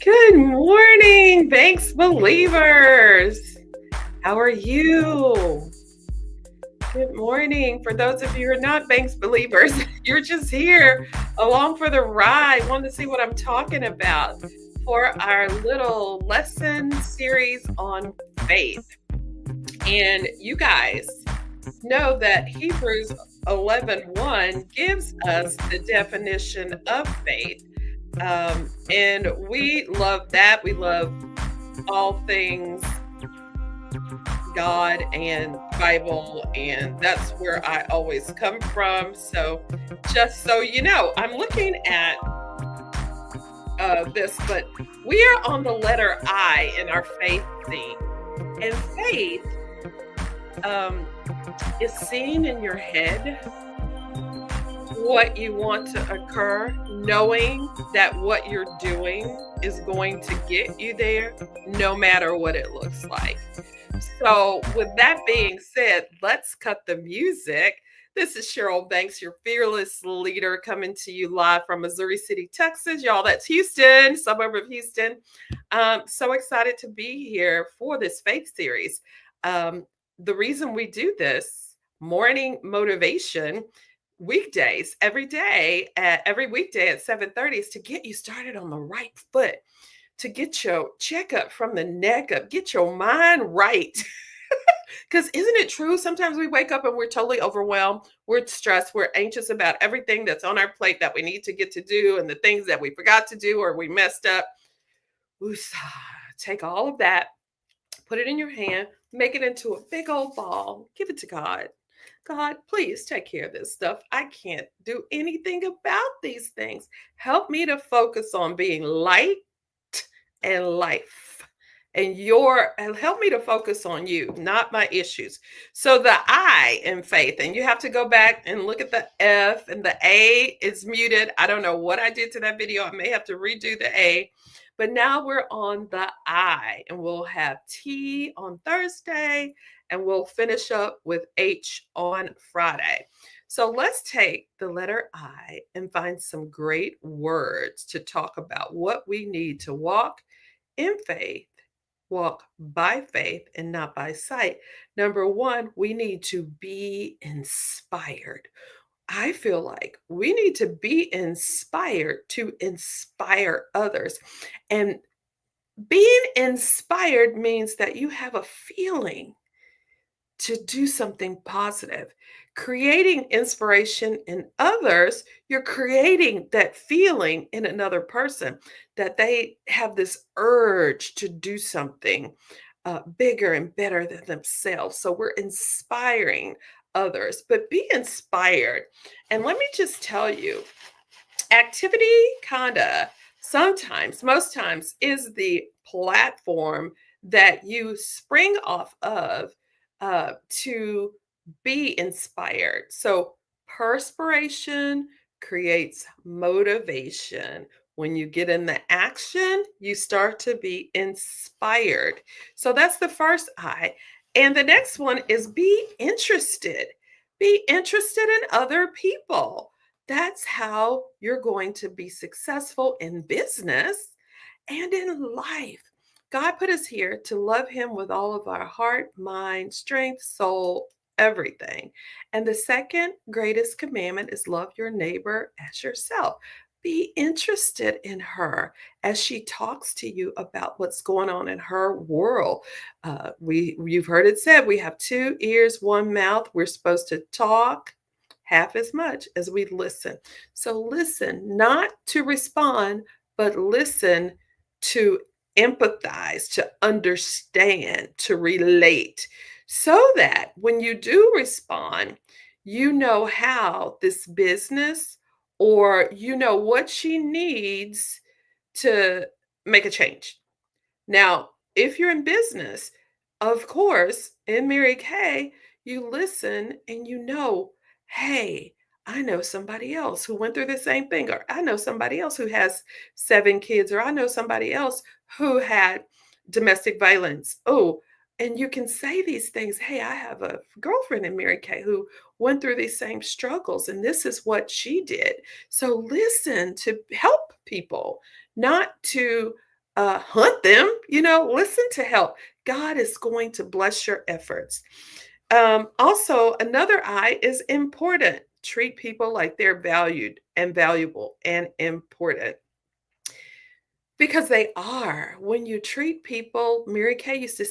Good morning, Banks believers. How are you? Good morning. For those of you who are not Banks believers, you're just here along for the ride, want to see what I'm talking about for our little lesson series on faith. And you guys know that Hebrews 11:1 gives us the definition of faith. And we love that. We love all things God and Bible, and that's where I always come from. So, just so you know, I'm looking at this, but we are on the letter I in our faith theme, and faith um, is seeing in your head what you want to occur, knowing that what you're doing is going to get you there, no matter what it looks like. So, with that being said, let's cut the music. This is Cheryl Banks, your fearless leader, coming to you live from Missouri City, Texas. Y'all, that's Houston, suburb of Houston. So excited to be here for this faith series. The reason we do this morning motivation weekdays every weekday at 7:30 is to get you started on the right foot, to get your checkup from the neck up, get your mind right. Because isn't it true? Sometimes we wake up and we're totally overwhelmed. We're stressed. We're anxious about everything that's on our plate that we need to get to do and the things that we forgot to do or we messed up. Woosah. Take all of that, put it in your hand, make it into a big old ball, give it to God. God, please take care of this stuff. I can't do anything about these things. Help me to focus on being light and life. And help me to focus on you, not my issues. So the I in faith, and you have to go back and look at the F, and the A is muted. I don't know what I did to that video. I may have to redo the A. But now we're on the I, and we'll have T on Thursday, and we'll finish up with H on Friday. So let's take the letter I and find some great words to talk about what we need to walk in faith, walk by faith and not by sight. Number one, we need to be inspired. I feel like we need to be inspired to inspire others. And being inspired means that you have a feeling to do something positive. Creating inspiration in others, you're creating that feeling in another person that they have this urge to do something bigger and better than themselves. So we're inspiring others, but be inspired. And let me just tell you, activity kinda sometimes, most times, is the platform that you spring off of to be inspired. So, perspiration creates motivation. When you get in the action, you start to be inspired. So, that's the first I. And the next one is be interested. Be interested in other people. That's how you're going to be successful in business and in life. God put us here to love Him with all of our heart, mind, strength, soul, everything. And the second greatest commandment is love your neighbor as yourself. Be interested in her as she talks to you about what's going on in her world. You've heard it said we have two ears, one mouth. We're supposed to talk half as much as we listen. So listen, not to respond, but listen to empathize, to understand, to relate, so that when you do respond, you know how this business or you know what she needs to make a change. Now, if you're in business, of course, in Mary Kay, you listen and you know, hey, I know somebody else who went through the same thing, or I know somebody else who has 7 kids, or I know somebody else who had domestic violence. Oh, and you can say these things. Hey, I have a girlfriend in Mary Kay who went through these same struggles, and this is what she did. So listen to help people, not to hunt them, listen to help. God is going to bless your efforts. Also, another I is important. Treat people like they're valued and valuable and important because they are. When you treat people, Mary Kay used to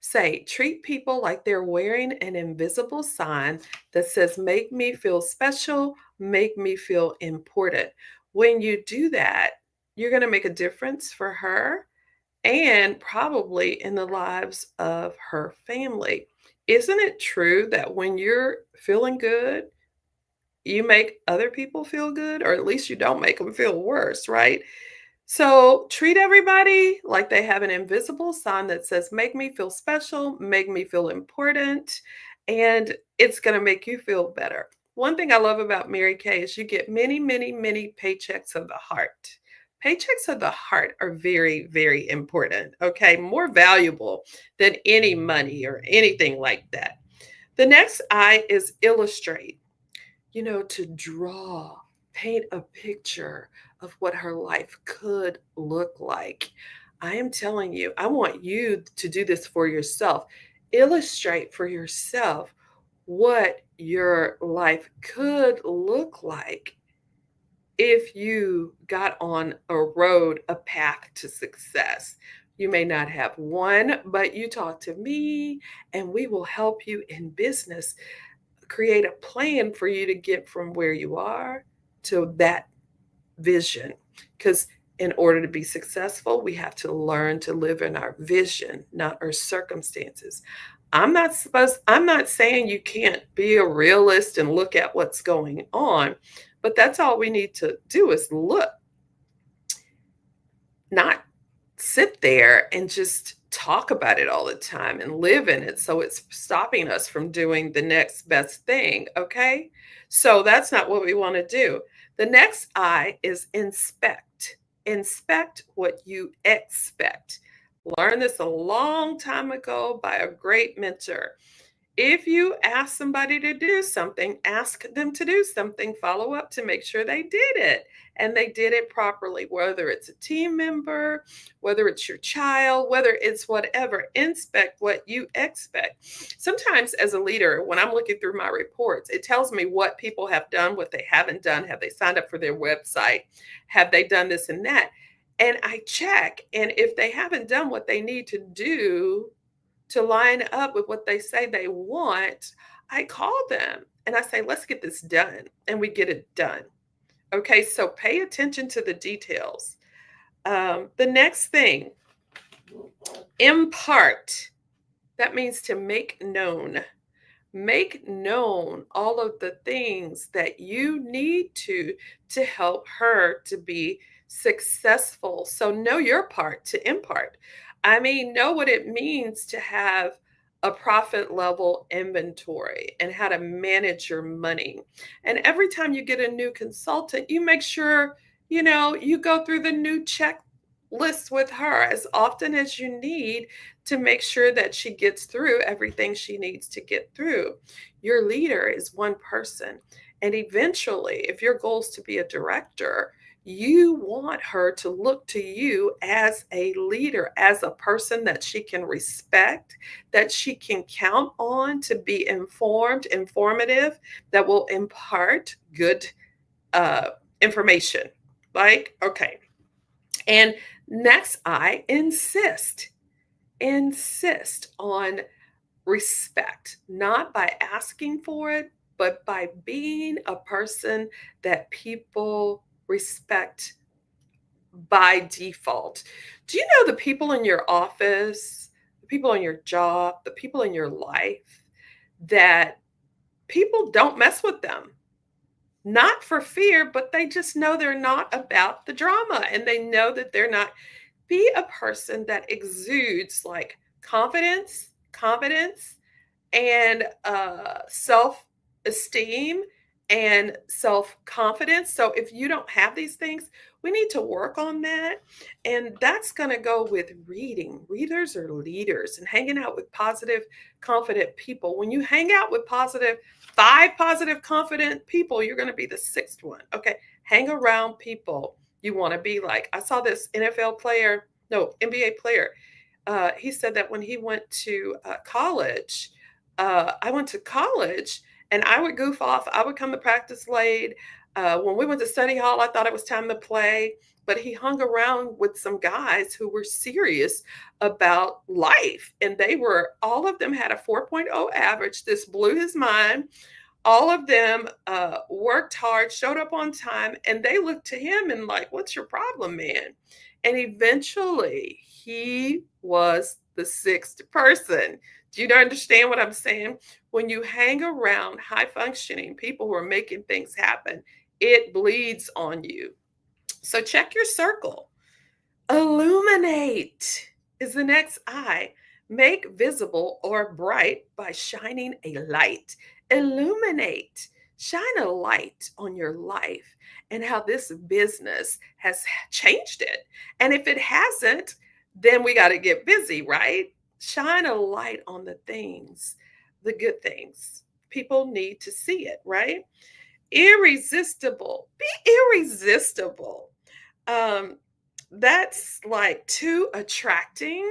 say, treat people like they're wearing an invisible sign that says, make me feel special, make me feel important. When you do that, you're going to make a difference for her and probably in the lives of her family. Isn't it true that when you're feeling good, you make other people feel good, or at least you don't make them feel worse, right? So treat everybody like they have an invisible sign that says, make me feel special, make me feel important, and it's going to make you feel better. One thing I love about Mary Kay is you get many, many, many paychecks of the heart. Paychecks of the heart are very, very important. Okay. More valuable than any money or anything like that. The next I is illustrate, to draw, paint a picture of what her life could look like. I am telling you, I want you to do this for yourself. Illustrate for yourself what your life could look like if you got on a road, a path to success. You may not have one, but you talk to me and we will help you in business create a plan for you to get from where you are to that vision. Because in order to be successful, we have to learn to live in our vision, not our circumstances. I'm not saying you can't be a realist and look at what's going on, but that's all we need to do is look, not sit there and just talk about it all the time and live in it. So it's stopping us from doing the next best thing. Okay. So that's not what we want to do. The next I is inspect. Inspect what you expect. Learned this a long time ago by a great mentor. If you ask somebody to do something, ask them to do something, follow up to make sure they did it and they did it properly, whether it's a team member, whether it's your child, whether it's whatever. Inspect what you expect. Sometimes, as a leader, when I'm looking through my reports, it tells me what people have done, what they haven't done. Have they signed up for their website? Have they done this and that? And I check. And if they haven't done what they need to do, to line up with what they say they want, I call them and I say, let's get this done. And we get it done. Okay, so pay attention to the details. The next thing, impart. That means to make known. Make known all of the things that you need to help her to be successful. So know your part to impart. I mean, know what it means to have a profit level inventory and how to manage your money. And every time you get a new consultant, you make sure, you go through the new checklist with her as often as you need to make sure that she gets through everything she needs to get through. Your leader is one person. And eventually, if your goal is to be a director, you want her to look to you as a leader, as a person that she can respect, that she can count on to be informed, informative, that will impart good information. Okay. And next, I insist. Insist on respect, not by asking for it, but by being a person that people respect by default. Do you know the people in your office, the people in your job, the people in your life that people don't mess with them? Not for fear, but they just know they're not about the drama and they know that they're not. Be a person that exudes like confidence, and self esteem and self confidence. So, if you don't have these things, we need to work on that. And that's going to go with reading. Readers are leaders and hanging out with positive, confident people. When you hang out with five positive, confident people, you're going to be the sixth one. Okay. Hang around people you want to be like. I saw this NFL player. No, NBA player. He said that when he went to college, I went to college and I would goof off. I would come to practice late. When we went to study hall, I thought it was time to play. But he hung around with some guys who were serious about life. And they were, all of them had a 4.0 average. This blew his mind. All of them worked hard, showed up on time, and they looked to him and like, "What's your problem, man?" And eventually, he was the sixth person. Do you understand what I'm saying? When you hang around high functioning people who are making things happen, it bleeds on you. So check your circle. Illuminate is the next I. Make visible or bright by shining a light. Illuminate. Shine a light on your life and how this business has changed it. And if it hasn't, then we got to get busy, right? Shine a light on the things, the good things. People need to see it, right? Irresistible. Be irresistible. Um, that's like too attracting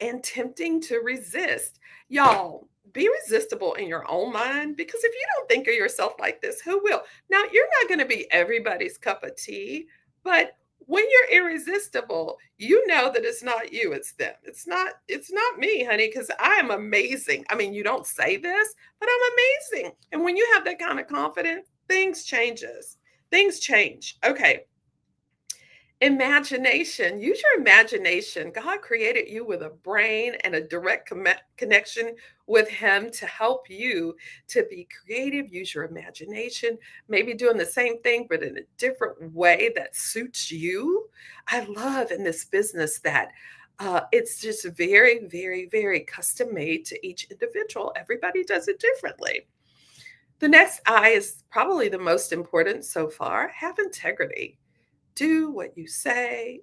and tempting to resist. Y'all, be resistible in your own mind because if you don't think of yourself like this, who will? Now, you're not going to be everybody's cup of tea, but when you're irresistible, you know that it's not you, it's them. It's not me, honey, cuz I am amazing. I mean, you don't say this, but I'm amazing. And when you have that kind of confidence, things changes. Things change. Okay, imagination. Use your imagination. God created you with a brain and a direct connection with Him to help you to be creative. Use your imagination, maybe doing the same thing, but in a different way that suits you. I love in this business that it's just very, very, very custom made to each individual. Everybody does it differently. The next I is probably the most important so far. Have integrity. Do what you say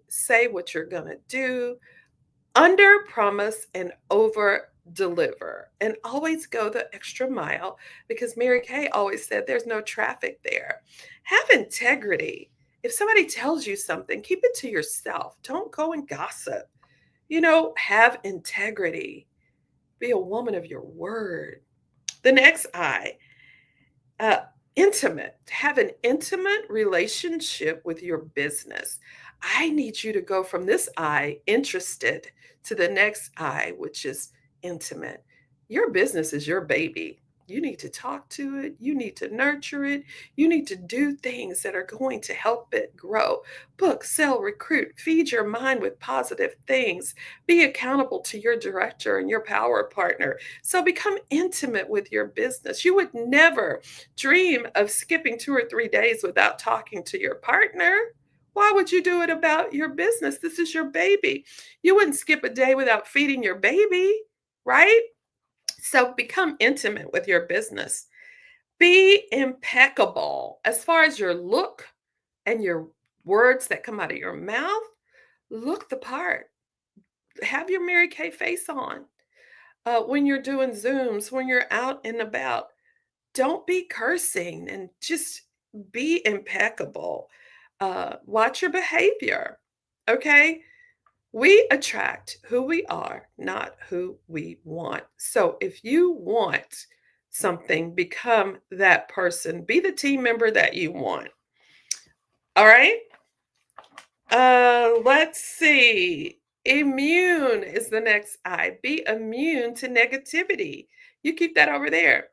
what you're going to do, under promise and over deliver, and always go the extra mile because Mary Kay always said there's no traffic there. Have integrity. If somebody tells you something, keep it to yourself. Don't go and gossip. Have integrity. Be a woman of your word. The next I, uh, intimate. Have an intimate relationship with your business. I need you to go from this I, interested, to the next I, which is intimate. Your business is your baby. You need to talk to it. You need to nurture it. You need to do things that are going to help it grow. Book, sell, recruit, feed your mind with positive things. Be accountable to your director and your power partner. So become intimate with your business. You would never dream of skipping 2 or 3 days without talking to your partner. Why would you do it about your business? This is your baby. You wouldn't skip a day without feeding your baby, right? So become intimate with your business. Be impeccable as far as your look and your words that come out of your mouth. Look the part. Have your Mary Kay face on. When you're doing Zooms, when you're out and about, don't be cursing and just be impeccable. Watch your behavior. Okay. We attract who we are, not who we want. So if you want something, become that person. Be the team member that you want. All right. Let's see. Immune is the next I. Be immune to negativity. You keep that over there.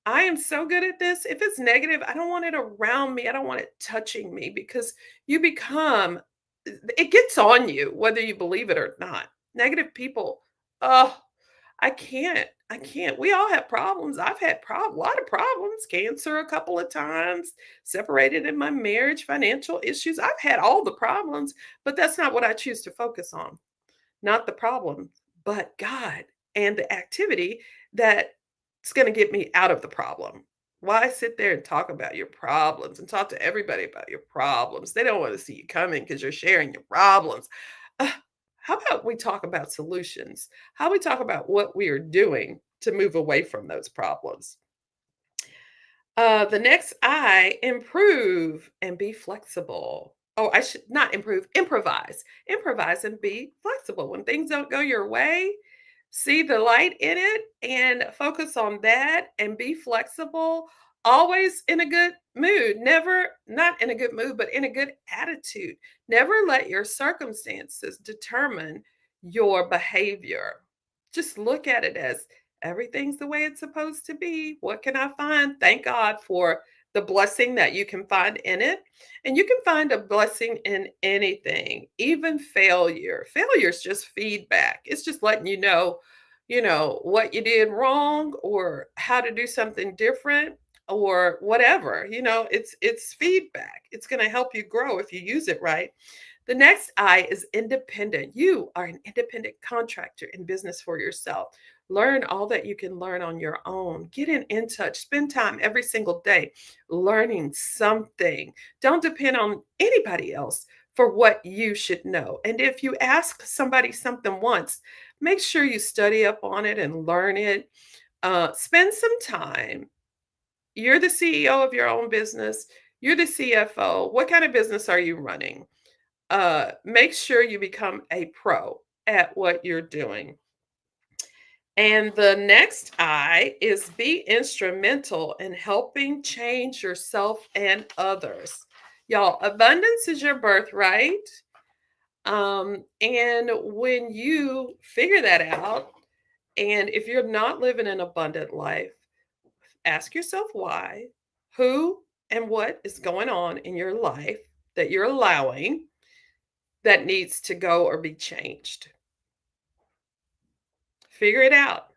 I am so good at this. If it's negative, I don't want it around me. I don't want it touching me because you become, it gets on you, whether you believe it or not. Negative people, oh, I can't. I can't. We all have problems. I've had a lot of problems, cancer a couple of times, separated in my marriage, financial issues. I've had all the problems, but that's not what I choose to focus on. Not the problem, but God and the activity that's going to get me out of the problem. Why sit there and talk about your problems and talk to everybody about your problems? They don't want to see you coming because you're sharing your problems. Uh, how about we talk about solutions? How we talk about what we are doing to move away from those problems? The next I, improve and be flexible. Oh, I should not improve, improvise. Improvise and be flexible. When things don't go your way, see the light in it and focus on that and be flexible. Always in a good mood. Never, not in a good mood, but in a good attitude. Never let your circumstances determine your behavior. Just look at it as everything's the way it's supposed to be. What can I find? Thank God for the blessing that you can find in it. And you can find a blessing in anything, even failure. Failure is just feedback. It's just letting you know, what you did wrong or how to do something different or whatever. You know, it's feedback. It's going to help you grow if you use it right. The next I is independent. You are an independent contractor in business for yourself. Learn all that you can learn on your own. Get in touch. Spend time every single day learning something. Don't depend on anybody else for what you should know. And if you ask somebody something once, make sure you study up on it and learn it. Spend some time. You're the CEO of your own business. You're the CFO. What kind of business are you running? Make sure you become a pro at what you're doing. And the next I is be instrumental in helping change yourself and others. Y'all, abundance is your birthright. And when you figure that out, and if you're not living an abundant life, ask yourself why, who, and what is going on in your life that you're allowing that needs to go or be changed. Figure it out.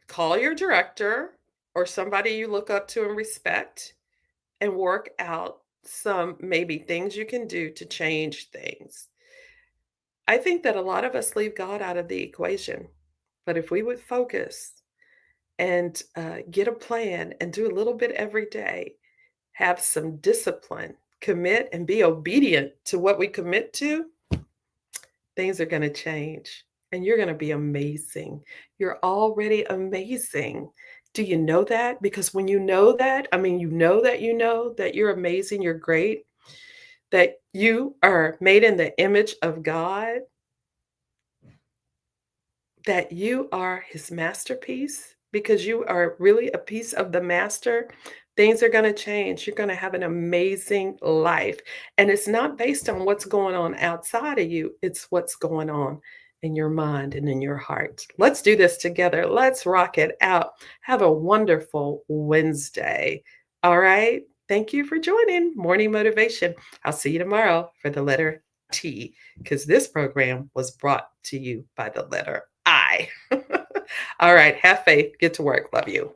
Call your director or somebody you look up to and respect and work out some maybe things you can do to change things. I think that a lot of us leave God out of the equation. But if we would focus and get a plan and do a little bit every day, have some discipline, commit and be obedient to what we commit to, things are going to change and you're going to be amazing. You're already amazing. Do you know that? Because when you know that, I mean, you know that you're amazing, you're great, that you are made in the image of God, that you are his masterpiece because you are really a piece of the master. Things are going to change. You're going to have an amazing life. And it's not based on what's going on outside of you, it's what's going on in your mind and in your heart. Let's do this together. Let's rock it out. Have a wonderful Wednesday. All right. Thank you for joining Morning Motivation. I'll see you tomorrow for the letter T, because this program was brought to you by the letter I. All right. Have faith. Get to work. Love you.